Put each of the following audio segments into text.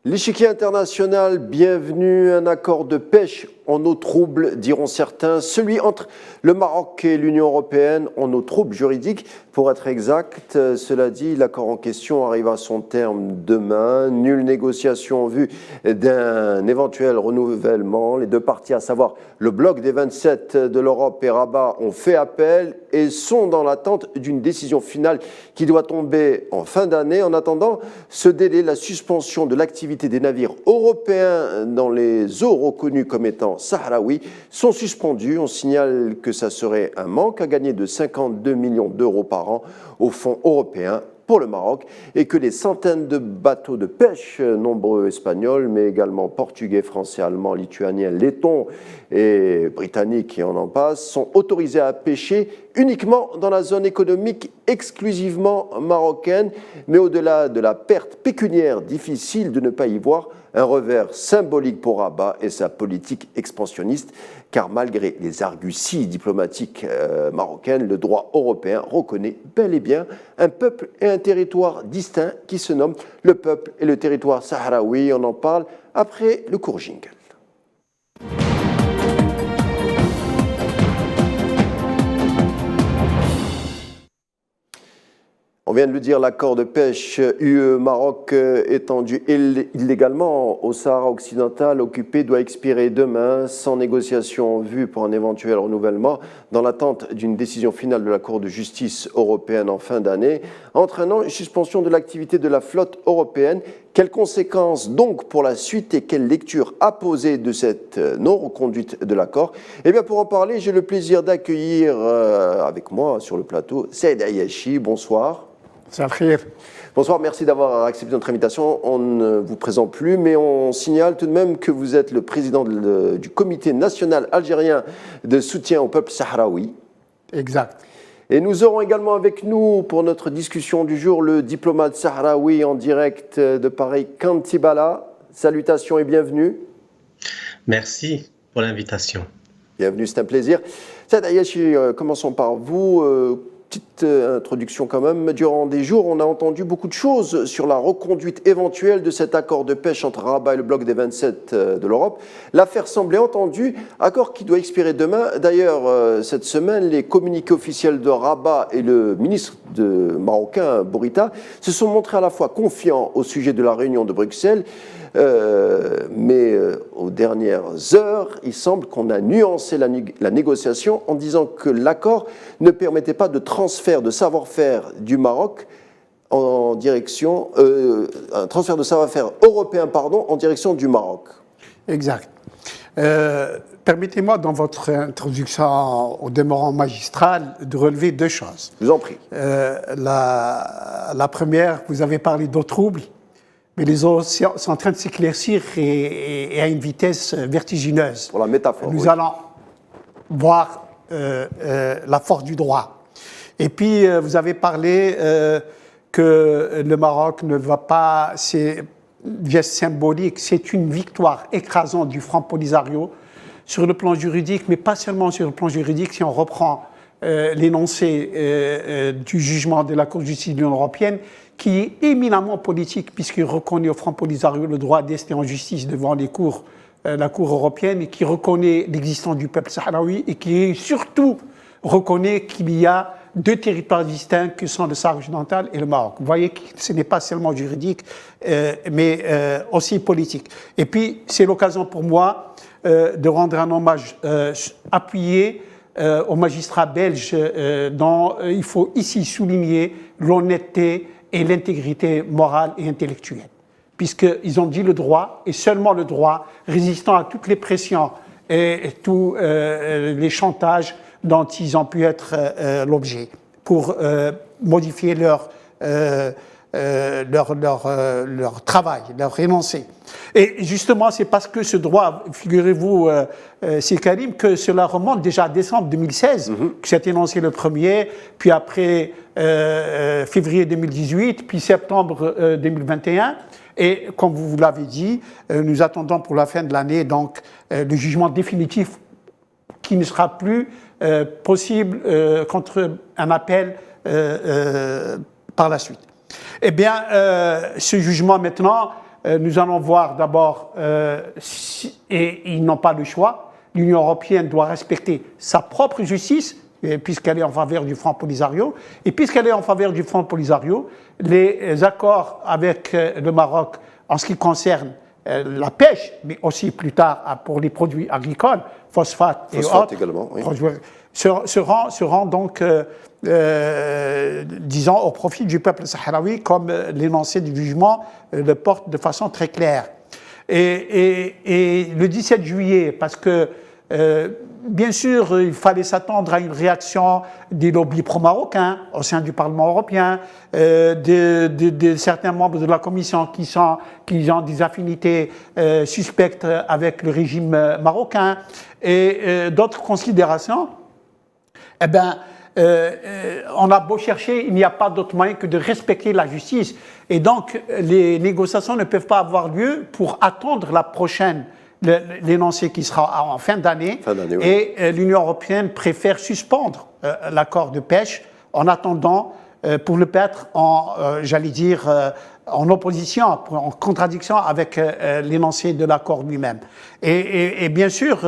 L'échiquier international, bienvenue, un accord de pêche en eau trouble, diront certains. Celui entre le Maroc et l'Union européenne en eau trouble juridique. Pour être exact, cela dit, l'accord en question arrive à son terme demain. Nulle négociation en vue d'un éventuel renouvellement. Les deux parties, à savoir le bloc des 27 de l'Europe et Rabat, ont fait appel et sont dans l'attente d'une décision finale qui doit tomber en fin d'année. En attendant ce délai, la suspension de l'activité des navires européens dans les eaux reconnues comme étant sahraouis sont suspendus. On signale que ça serait un manque à gagner de 52 millions d'euros par an au fonds européen pour le Maroc et que les centaines de bateaux de pêche, nombreux espagnols, mais également portugais, français, allemands, lituaniens, lettons et britanniques et on en passe, sont autorisés à pêcher uniquement dans la zone économique exclusivement marocaine. Mais au-delà de la perte pécuniaire, difficile de ne pas y voir un revers symbolique pour Rabat et sa politique expansionniste, car malgré les arguties diplomatiques marocaines, le droit européen reconnaît bel et bien un peuple et un territoire distincts qui se nomment le peuple et le territoire sahraoui. On en parle après le court jingle. On vient de le dire, l'accord de pêche UE-Maroc étendu illégalement au Sahara occidental occupé doit expirer demain sans négociation en vue pour un éventuel renouvellement dans l'attente d'une décision finale de la Cour de justice européenne en fin d'année, entraînant une suspension de l'activité de la flotte européenne. Quelles conséquences donc pour la suite et quelle lecture apposée de cette non-reconduite de l'accord? Eh bien, pour en parler, j'ai le plaisir d'accueillir avec moi sur le plateau Saïd Ayachi. Bonsoir. Bonsoir, merci d'avoir accepté notre invitation. On ne vous présente plus, mais on signale tout de même que vous êtes le président du Comité national algérien de soutien au peuple sahraoui. Exact. Et nous aurons également avec nous, pour notre discussion du jour, le diplomate sahraoui en direct de Paris, Kantibala. Salutations et bienvenue. Merci pour l'invitation. Bienvenue, c'est un plaisir. Saïd Ayachi, commençons par vous. Petite introduction quand même. Durant des jours, on a entendu beaucoup de choses sur la reconduite éventuelle de cet accord de pêche entre Rabat et le bloc des 27 de l'Europe. L'affaire semblait entendue, accord qui doit expirer demain. D'ailleurs, cette semaine, les communiqués officiels de Rabat et le ministre marocain, Bourita, se sont montrés à la fois confiants au sujet de la réunion de Bruxelles, mais aux dernières heures, il semble qu'on a nuancé la négociation en disant que l'accord ne permettait pas de transfert de savoir-faire du Maroc en direction, un transfert de savoir-faire européen, en direction du Maroc. Exact. Permettez-moi, dans votre introduction au demeurant magistral, de relever deux choses. Je vous en prie. La première, vous avez parlé d'eau trouble, mais les eaux sont en train de s'éclaircir et à une vitesse vertigineuse. Pour la métaphore. Nous allons voir la force du droit. Et puis, vous avez parlé que le Maroc ne va pas... C'est un geste symbolique, c'est une victoire écrasante du Front Polisario sur le plan juridique, mais pas seulement sur le plan juridique. Si on reprend l'énoncé du jugement de la Cour de justice de l'Union européenne, qui est éminemment politique, puisqu'il reconnaît au Front Polisario le droit d'ester en justice devant la Cour européenne, et qui reconnaît l'existence du peuple sahraoui, et qui surtout reconnaît qu'il y a deux territoires distincts que sont le Sahara occidental et le Maroc. Vous voyez que ce n'est pas seulement juridique, mais aussi politique. Et puis, c'est l'occasion pour moi de rendre un hommage appuyé aux magistrats belges dont il faut ici souligner l'honnêteté et l'intégrité morale et intellectuelle. Puisqu'ils ont dit le droit, et seulement le droit, résistant à toutes les pressions et tous les chantages dont ils ont pu être l'objet, pour modifier leur travail, leur énoncé. Et justement, c'est parce que ce droit, figurez-vous, c'est Karim, que cela remonte déjà à décembre 2016, que cet énoncé le premier, puis après février 2018, puis septembre 2021. Et comme vous l'avez dit, nous attendons pour la fin de l'année donc le jugement définitif qui ne sera plus possible contre un appel par la suite. Eh bien, ce jugement maintenant nous allons voir d'abord, et ils n'ont pas le choix, l'Union européenne doit respecter sa propre justice, puisqu'elle est en faveur du Front Polisario, et puisqu'elle est en faveur du Front Polisario, les accords avec le Maroc en ce qui concerne la pêche, mais aussi plus tard pour les produits agricoles, phosphate et autres, également, oui. seront donc, disons, au profit du peuple sahraoui, comme l'énoncé du jugement le porte de façon très claire. Et le 17 juillet, parce que, bien sûr, il fallait s'attendre à une réaction des lobbies pro-marocains au sein du Parlement européen, de certains membres de la Commission qui ont des affinités suspectes avec le régime marocain et d'autres considérations. Eh bien, on a beau chercher, il n'y a pas d'autre moyen que de respecter la justice. Et donc, les négociations ne peuvent pas avoir lieu pour attendre la prochaine, l'énoncé qui sera en fin d'année. Oui. Et l'Union européenne préfère suspendre l'accord de pêche en attendant pour le mettre en opposition, en contradiction avec l'énoncé de l'accord lui-même. Et bien sûr,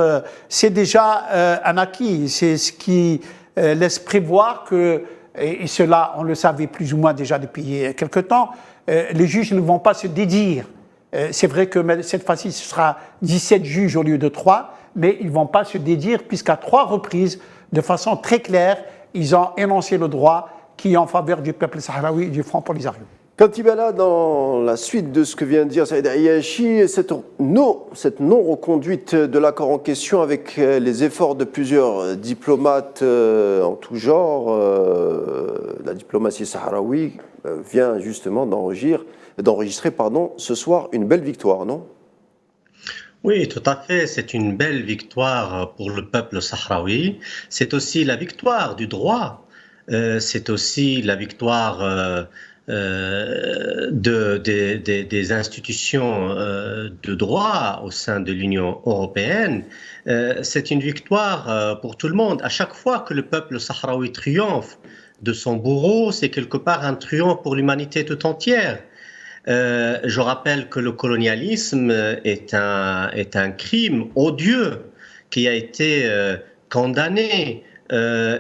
c'est déjà un acquis. C'est ce qui laisse prévoir que, et cela on le savait plus ou moins déjà depuis quelque temps, les juges ne vont pas se dédire. C'est vrai que cette fois-ci ce sera 17 juges au lieu de 3, mais ils ne vont pas se dédire puisqu'à 3 reprises, de façon très claire, ils ont énoncé le droit qui est en faveur du peuple sahraoui et du Front Polisario. Kantibala, dans la suite de ce que vient de dire Saïd Ayachi, cette non-reconduite de l'accord en question avec les efforts de plusieurs diplomates en tout genre, la diplomatie sahraoui vient justement d'enregistrer ce soir une belle victoire, non ? Oui, tout à fait. C'est une belle victoire pour le peuple sahraoui. C'est aussi la victoire du droit. C'est aussi la victoire des institutions de droit au sein de l'Union européenne. C'est une victoire pour tout le monde. À chaque fois que le peuple sahraoui triomphe de son bourreau, c'est quelque part un triomphe pour l'humanité tout entière. Je rappelle que le colonialisme est un crime odieux qui a été condamné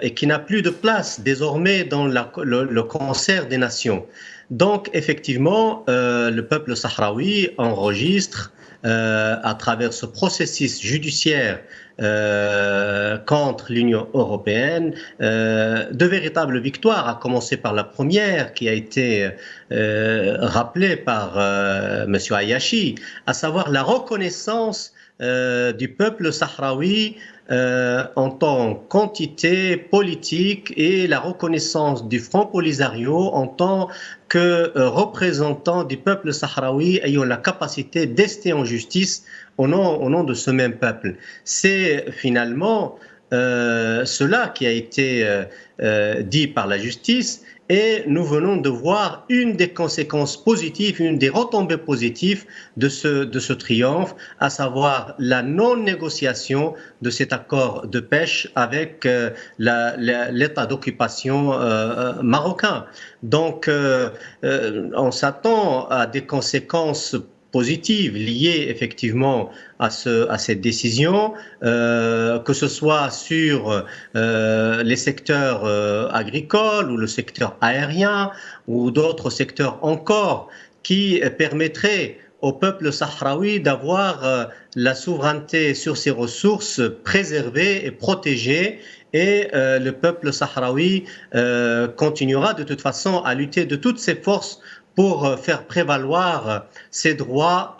et qui n'a plus de place désormais dans le concert des nations. Donc effectivement, le peuple sahraoui enregistre à travers ce processus judiciaire contre l'Union européenne de véritables victoires, à commencer par la première qui a été rappelée par M. Ayachi, à savoir la reconnaissance du peuple sahraoui en tant qu'entité politique et la reconnaissance du Front Polisario en tant que représentant du peuple sahraoui ayant la capacité d'ester en justice au nom de ce même peuple. C'est finalement cela qui a été dit par la justice. Et nous venons de voir une des conséquences positives, une des retombées positives de ce triomphe, à savoir la non-négociation de cet accord de pêche avec l'État d'occupation marocain. Donc, on s'attend à des conséquences positives liées effectivement à cette décision, que ce soit sur les secteurs agricoles ou le secteur aérien ou d'autres secteurs encore qui permettraient au peuple sahraoui d'avoir la souveraineté sur ses ressources préservée et protégée. Et le peuple sahraoui continuera de toute façon à lutter de toutes ses forces pour faire prévaloir ses droits,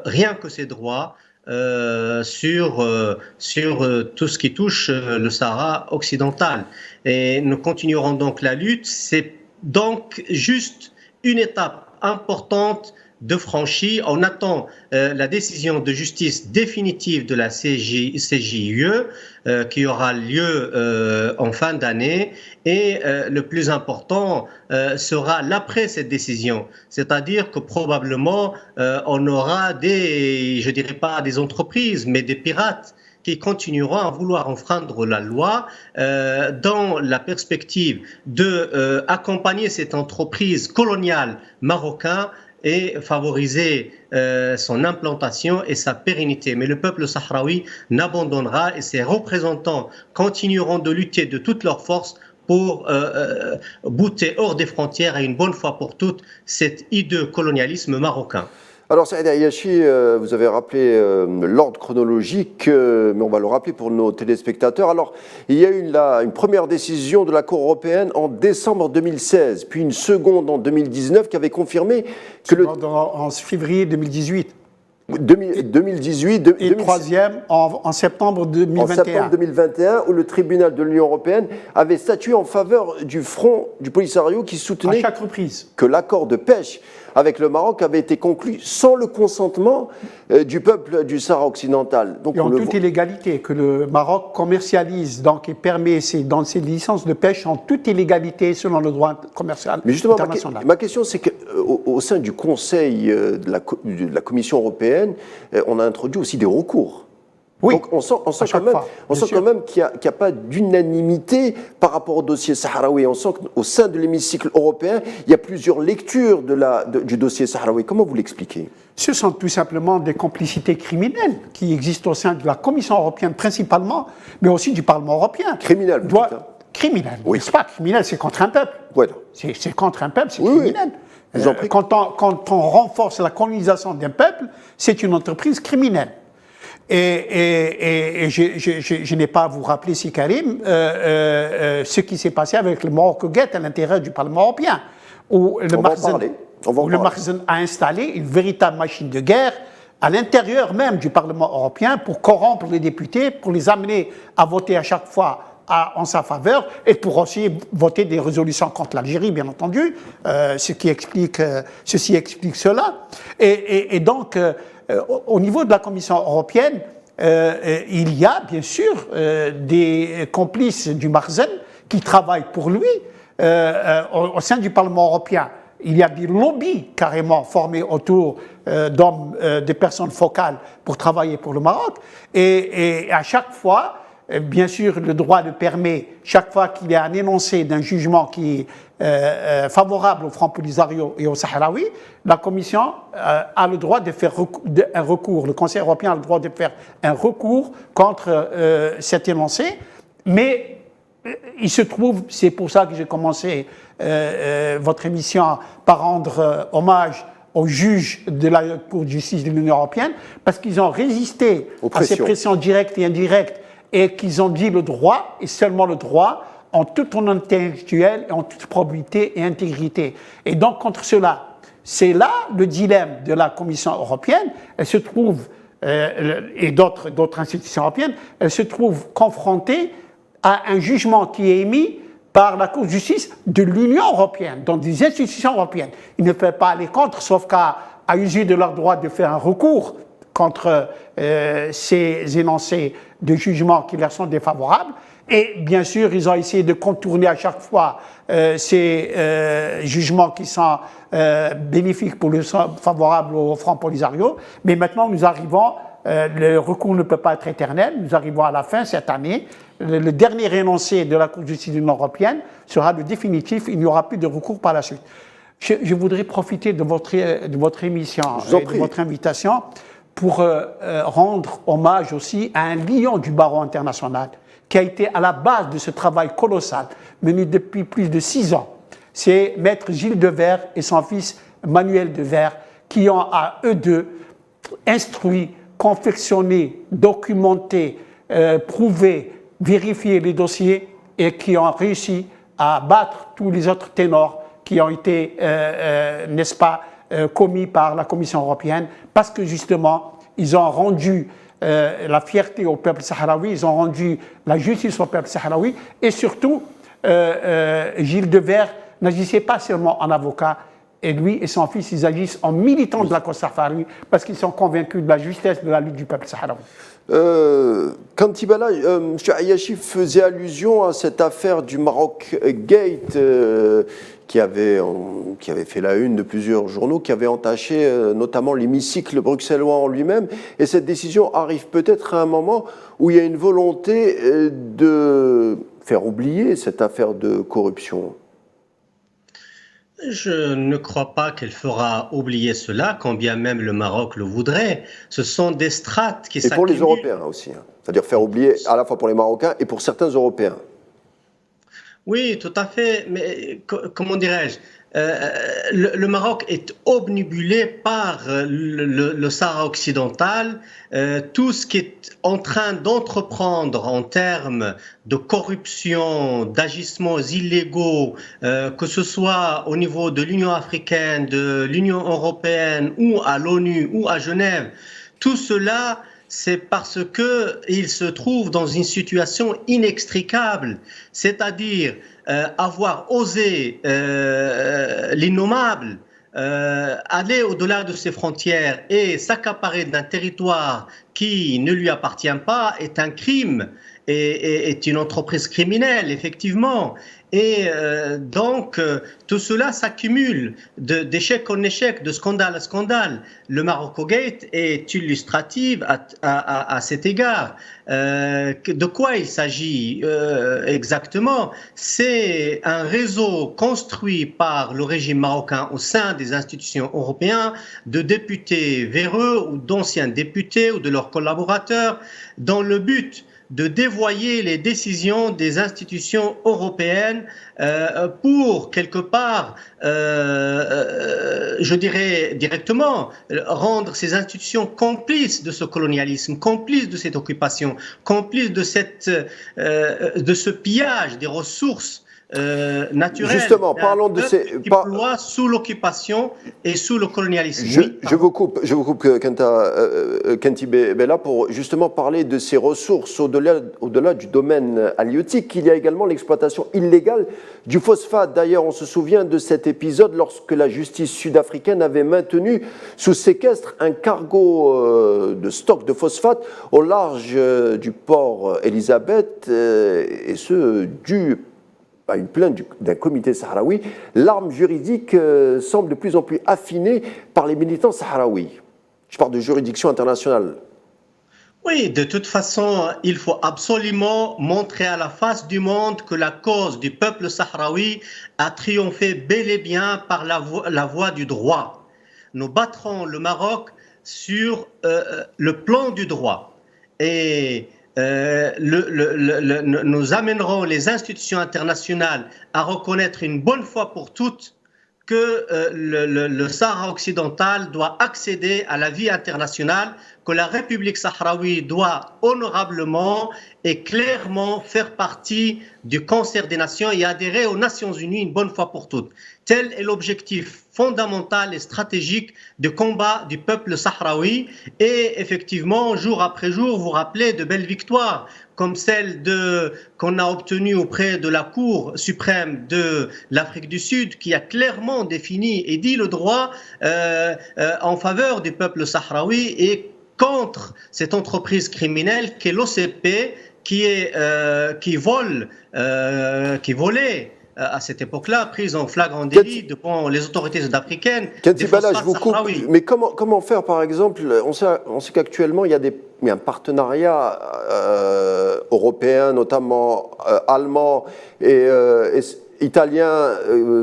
rien que ses droits, sur tout ce qui touche le Sahara occidental. Et nous continuerons donc la lutte. C'est donc juste une étape importante de franchie. On attend la décision de justice définitive de la CJUE qui aura lieu en fin d'année. Et le plus important sera l'après cette décision. C'est-à-dire que probablement on aura je dirais pas des entreprises, mais des pirates qui continueront à vouloir enfreindre la loi dans la perspective de accompagner cette entreprise coloniale marocaine et favoriser son implantation et sa pérennité. Mais le peuple sahraoui n'abandonnera et ses représentants continueront de lutter de toutes leurs forces pour bouter hors des frontières à une bonne fois pour toutes cet hideux colonialisme marocain. Alors, Saïd Ayachi, vous avez rappelé l'ordre chronologique, mais on va le rappeler pour nos téléspectateurs. Alors, il y a eu une première décision de la Cour européenne en décembre 2016, puis une seconde en 2019 qui avait confirmé que En février 2018. 2018 et troisième en septembre 2021. En septembre 2021, où le tribunal de l'Union européenne avait statué en faveur du Front du Polisario qui soutenait à chaque reprise que l'accord de pêche avec le Maroc avait été conclu sans le consentement du peuple du Sahara occidental. Donc, et en toute illégalité, que le Maroc commercialise donc, et permet dans ses licences de pêche en toute illégalité selon le droit commercial international. Ma question, c'est qu'au sein du Conseil de la Commission européenne, on a introduit aussi des recours. Oui, donc on sent quand même qu'il n'y a pas d'unanimité par rapport au dossier sahraoui. On sent qu'au sein de l'hémicycle européen, il y a plusieurs lectures du dossier sahraoui. Comment vous l'expliquez ? Ce sont tout simplement des complicités criminelles qui existent au sein de la Commission européenne principalement, mais aussi du Parlement européen. Criminelles, criminel. Oui. C'est pas criminel, c'est contre un peuple. Voilà. C'est contre un peuple, c'est criminel. Oui. Quand on renforce la colonisation d'un peuple, c'est une entreprise criminelle. Et je n'ai pas à vous rappeler, si Karim, ce qui s'est passé avec le Maroc-Gate à l'intérieur du Parlement européen, où le Makhzen a installé une véritable machine de guerre à l'intérieur même du Parlement européen pour corrompre les députés, pour les amener à voter à chaque fois en sa faveur et pour aussi voter des résolutions contre l'Algérie, bien entendu, ceci explique cela. Et donc, au niveau de la Commission européenne, il y a bien sûr des complices du Makhzen qui travaillent pour lui au sein du Parlement européen. Il y a des lobbies carrément formés autour d'hommes, de personnes focales pour travailler pour le Maroc. Et à chaque fois, bien sûr, le droit le permet, chaque fois qu'il y a un énoncé d'un jugement qui est favorable au Front Polisario et aux Sahraouis, la Commission a le droit de faire un recours. Le Conseil européen a le droit de faire un recours contre cet énoncé. Mais il se trouve, c'est pour ça que j'ai commencé votre émission par rendre hommage aux juges de la Cour de justice de l'Union européenne, parce qu'ils ont résisté à ces pressions directes et indirectes et qu'ils ont dit le droit, et seulement le droit, en toute honnêteté intellectuelle et en toute probité et intégrité. Et donc, contre cela, c'est là le dilemme de la Commission européenne. Elle se trouve, et d'autres institutions européennes, elle se trouve confrontée à un jugement qui est émis par la Cour de justice de l'Union européenne, donc des institutions européennes. Ils ne peuvent pas aller contre, sauf qu'à user de leur droit de faire un recours contre ces énoncés de jugement qui leur sont défavorables. Et bien sûr, ils ont essayé de contourner à chaque fois ces jugements qui sont bénéfiques favorables au Front Polisario. Mais maintenant, nous arrivons, le recours ne peut pas être éternel, nous arrivons à la fin cette année. Le dernier énoncé de la Cour de justice de l'Union européenne sera le définitif, il n'y aura plus de recours par la suite. Je voudrais profiter de votre émission et de votre invitation pour rendre hommage aussi à un lion du barreau international qui a été à la base de ce travail colossal mené depuis plus de 6 ans. C'est Maître Gilles Devers et son fils Manuel Devers qui ont à eux deux instruit, confectionné, documenté, prouvé, vérifié les dossiers et qui ont réussi à battre tous les autres ténors qui ont été, n'est-ce pas, commis par la Commission européenne, parce que justement, ils ont rendu la fierté au peuple sahraoui, ils ont rendu la justice au peuple sahraoui, et surtout, Gilles Devers n'agissait pas seulement en avocat, et lui et son fils, ils agissent en militants de la cause sahraoui, parce qu'ils sont convaincus de la justesse de la lutte du peuple sahraoui. Quand Tibala, M. Ayachi faisait allusion à cette affaire du Maroc Gate qui avait fait la une de plusieurs journaux, qui avait entaché notamment l'hémicycle bruxellois en lui-même. Et cette décision arrive peut-être à un moment où il y a une volonté de faire oublier cette affaire de corruption. Je ne crois pas qu'elle fera oublier cela, quand bien même le Maroc le voudrait. Ce sont des strates qui Et pour les s'accumulent. Européens aussi, hein. C'est-à-dire faire oublier à la fois pour les Marocains et pour certains Européens. Oui, tout à fait, mais comment dirais-je, le Maroc est obnubilé par le Sahara occidental. Tout ce qui est en train d'entreprendre en termes de corruption, d'agissements illégaux, que ce soit au niveau de l'Union africaine, de l'Union européenne ou à l'ONU ou à Genève, tout cela, c'est parce qu'il se trouve dans une situation inextricable, c'est-à-dire avoir osé l'innommable, aller au-delà de ses frontières et s'accaparer d'un territoire qui ne lui appartient pas est un crime et est une entreprise criminelle, effectivement. Et tout cela s'accumule d'échec en échec, de scandale à scandale. Le Maroco-Gate est illustrative à cet égard. De quoi il s'agit exactement? C'est un réseau construit par le régime marocain au sein des institutions européennes, de députés véreux ou d'anciens députés ou de leurs collaborateurs, dans le but de dévoyer les décisions des institutions européennes pour, quelque part, je dirais directement, rendre ces institutions complices de ce colonialisme, complices de cette occupation, complices de ce pillage des ressources naturelles. Justement, parlons de ces... qui ploie sous l'occupation et sous le colonialisme. Je vous coupe, Kenti Bella, pour justement parler de ces ressources au-delà du domaine halieutique. Il y a également l'exploitation illégale du phosphate. D'ailleurs, on se souvient de cet épisode lorsque la justice sud-africaine avait maintenu sous séquestre un cargo de stock de phosphate au large du port Elisabeth, et ce, dû à une plainte d'un comité sahraoui. L'arme juridique semble de plus en plus affinée par les militants sahraouis. Je parle de juridiction internationale. Oui, de toute façon, il faut absolument montrer à la face du monde que la cause du peuple sahraoui a triomphé bel et bien par la voie du droit. Nous battrons le Maroc sur le plan du droit et nous amènerons les institutions internationales à reconnaître une bonne fois pour toutes que le Sahara occidental doit accéder à la vie internationale, que la République sahraoui doit honorablement et clairement faire partie du concert des nations et adhérer aux Nations Unies une bonne fois pour toutes. Tel est l'objectif fondamental et stratégique du combat du peuple sahraoui. Et effectivement, jour après jour, vous rappelez de belles victoires, comme celle qu'on a obtenue auprès de la Cour suprême de l'Afrique du Sud, qui a clairement défini et dit le droit en faveur du peuple sahraoui et contre cette entreprise criminelle qui est l'OCP, qui volait à cette époque-là, prise en flagrant délit devant les autorités sud-africaines. Kenti Bella, je vous coupe, mais comment faire, par exemple, on sait qu'actuellement, il y a un partenariat européen, notamment allemand et italien,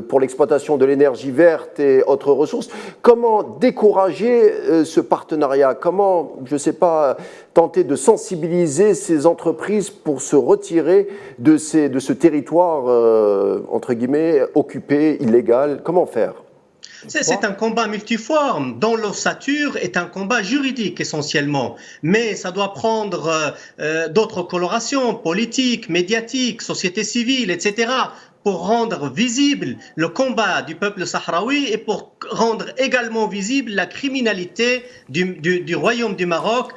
pour l'exploitation de l'énergie verte et autres ressources. Comment décourager ce partenariat? Comment, je ne sais pas, tenter de sensibiliser ces entreprises pour se retirer de ce territoire, entre guillemets, occupé, illégal? Comment faire? C'est un combat multiforme dont l'ossature est un combat juridique essentiellement, mais ça doit prendre d'autres colorations politiques, médiatiques, société civile, etc., pour rendre visible le combat du peuple sahraoui et pour rendre également visible la criminalité du royaume du Maroc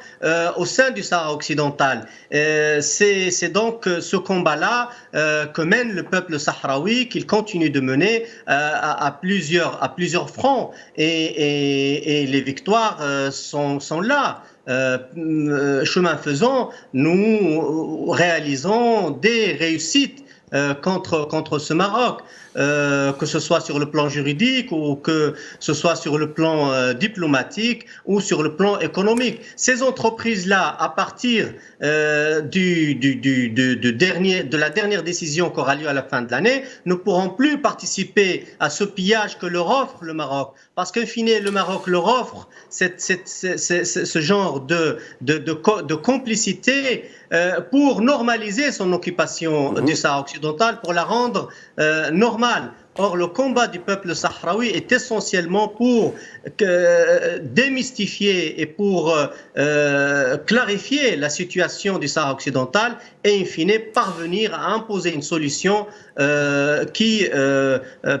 au sein du Sahara occidental. C'est donc ce combat-là que mène le peuple sahraoui, qu'il continue de mener à plusieurs fronts. Et les victoires sont là. Chemin faisant, nous réalisons des réussites contre ce Maroc, que ce soit sur le plan juridique ou que ce soit sur le plan diplomatique ou sur le plan économique. Ces entreprises-là, à partir de la dernière décision qui aura lieu à la fin de l'année, ne pourront plus participer à ce pillage que leur offre le Maroc. Parce qu'in fine, le Maroc leur offre ce genre de complicité pour normaliser son occupation du Sahara occidental, pour la rendre normale. Or, le combat du peuple sahraoui est essentiellement pour démystifier et pour clarifier la situation du Sahara occidental et, in fine, parvenir à imposer une solution qui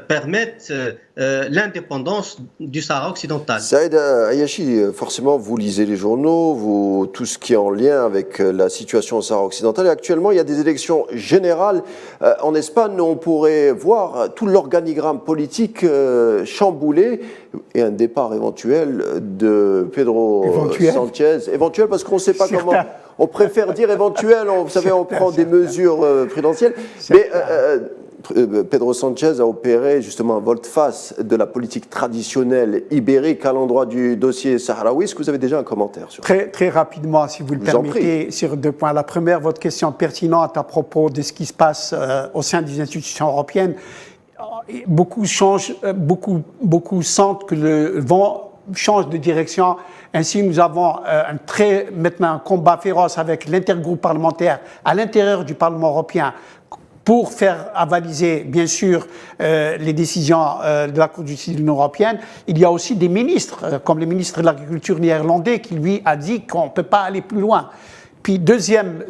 permette l'indépendance du Sahara occidental. Saïd Ayachi, forcément, vous lisez les journaux, tout ce qui est en lien avec la situation au Sahara occidental. Et actuellement, il y a des élections générales. En Espagne, on pourrait voir tout l'organigramme politique chamboulé et un départ éventuel de Pedro Sanchez. Éventuel parce qu'on ne sait pas comment. On préfère dire éventuel, vous savez, on prend des mesures prudentielles. Mais Pedro Sanchez a opéré justement un volte-face de la politique traditionnelle ibérique à l'endroit du dossier sahraoui. Est-ce que vous avez déjà un commentaire sur ça? Très rapidement, si vous le permettez, sur deux points. La première, votre question pertinente à propos de ce qui se passe au sein des institutions européennes. Beaucoup sentent que le vent change de direction. Ainsi, nous avons maintenant un combat féroce avec l'intergroupe parlementaire à l'intérieur du Parlement européen pour faire avaliser, bien sûr, les décisions de la Cour de justice de l'Union européenne. Il y a aussi des ministres, comme le ministre de l'Agriculture néerlandais, qui lui a dit qu'on ne peut pas aller plus loin. Puis deuxième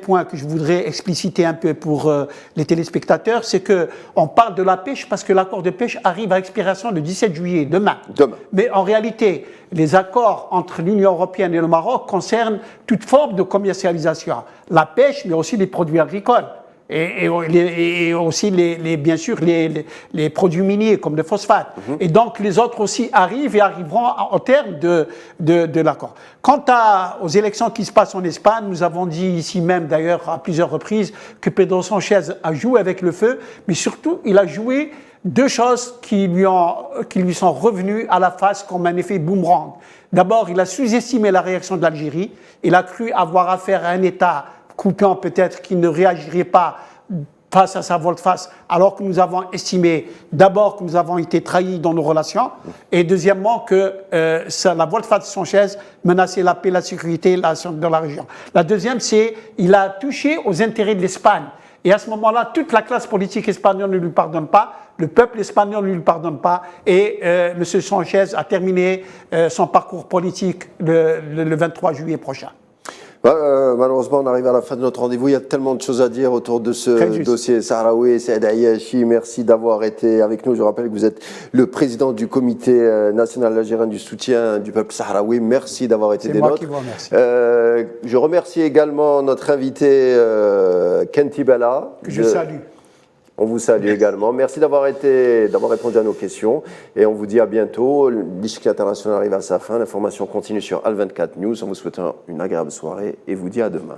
point que je voudrais expliciter un peu pour les téléspectateurs, c'est qu'on parle de la pêche parce que l'accord de pêche arrive à expiration le 17 juillet, demain. Mais en réalité, les accords entre l'Union européenne et le Maroc concernent toute forme de commercialisation. La pêche, mais aussi les produits agricoles. Et aussi, bien sûr, les produits miniers comme le phosphate. Et donc, les autres aussi arrivent et arriveront au terme de l'accord. Quant aux élections qui se passent en Espagne, nous avons dit ici même, d'ailleurs, à plusieurs reprises, que Pedro Sanchez a joué avec le feu, mais surtout, il a joué deux choses qui lui sont revenues à la face comme un effet boomerang. D'abord, il a sous-estimé la réaction de l'Algérie. Il a cru avoir affaire à un État coupant peut-être qu'il ne réagirait pas face à sa volte-face, alors que nous avons estimé d'abord que nous avons été trahis dans nos relations, et deuxièmement que la volte-face de Sanchez menaçait la paix, la sécurité dans la région. La deuxième, c'est qu'il a touché aux intérêts de l'Espagne. Et à ce moment-là, toute la classe politique espagnole ne lui pardonne pas, le peuple espagnol ne lui pardonne pas, et M. Sanchez a terminé son parcours politique le 23 juillet prochain. Malheureusement, on arrive à la fin de notre rendez-vous. Il y a tellement de choses à dire autour de ce dossier sahraoui. Saïd Ayachi, merci d'avoir été avec nous. Je rappelle que vous êtes le président du comité national algérien du soutien du peuple sahraoui. Merci d'avoir été des nôtres. C'est moi qui vous remercie. Je remercie également notre invité Kenti Bella. Que je salue. On vous salue également. Merci d'avoir répondu à nos questions. Et on vous dit à bientôt. L'Ishki International arrive à sa fin. L'information continue sur Al24 News. On vous souhaite une agréable soirée et vous dit à demain.